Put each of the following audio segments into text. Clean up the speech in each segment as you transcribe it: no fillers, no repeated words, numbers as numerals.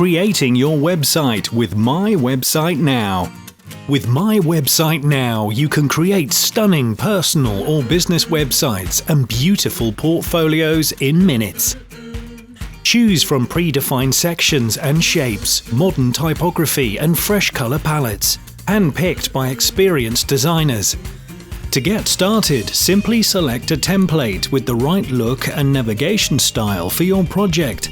creating your website with My Website Now. With My Website Now, you can create stunning personal or business websites and beautiful portfolios in minutes. Choose from predefined sections and shapes, modern typography and fresh color palettes, handpicked by experienced designers. To get started, simply select a template with the right look and navigation style for your project.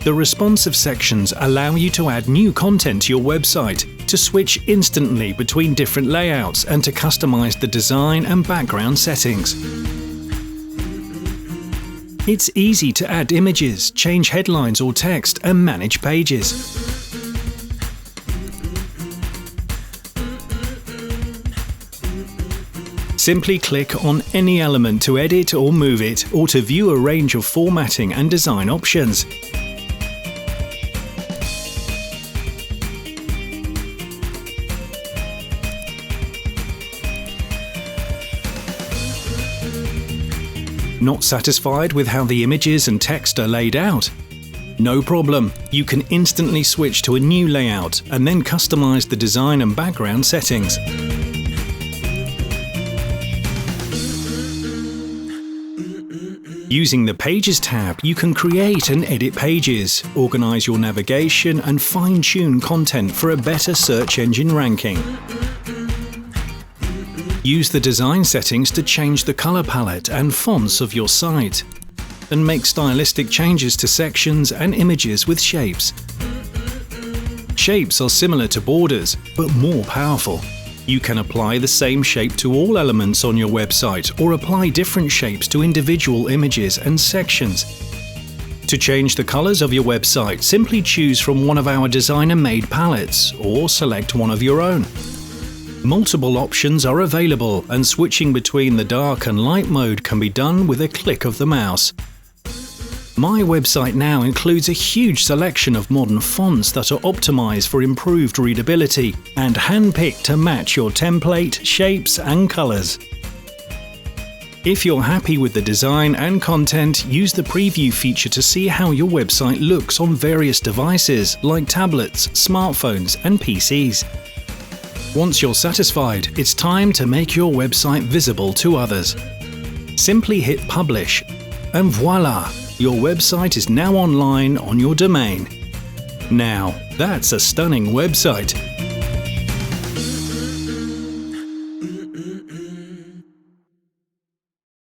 The responsive sections allow you to add new content to your website, to switch instantly between different layouts and to customize the design and background settings. It's easy to add images, change headlines or text, and manage pages. Simply click on any element to edit or move it, or to view a range of formatting and design options. Not satisfied with how the images and text are laid out? No problem, you can instantly switch to a new layout and then customize the design and background settings. Using the Pages tab, you can create and edit pages, organize your navigation and fine-tune content for a better search engine ranking. Use the design settings to change the color palette and fonts of your site, and make stylistic changes to sections and images with shapes. Shapes are similar to borders, but more powerful. You can apply the same shape to all elements on your website, or apply different shapes to individual images and sections. To change the colors of your website, simply choose from one of our designer-made palettes, or select one of your own. Multiple options are available, and switching between the dark and light mode can be done with a click of the mouse. My Website Now includes a huge selection of modern fonts that are optimized for improved readability and handpicked to match your template, shapes and colors. If you're happy with the design and content, use the preview feature to see how your website looks on various devices like tablets, smartphones and PCs. Once you're satisfied, it's time to make your website visible to others. Simply hit Publish, and voila! Your website is now online on your domain. Now, that's a stunning website.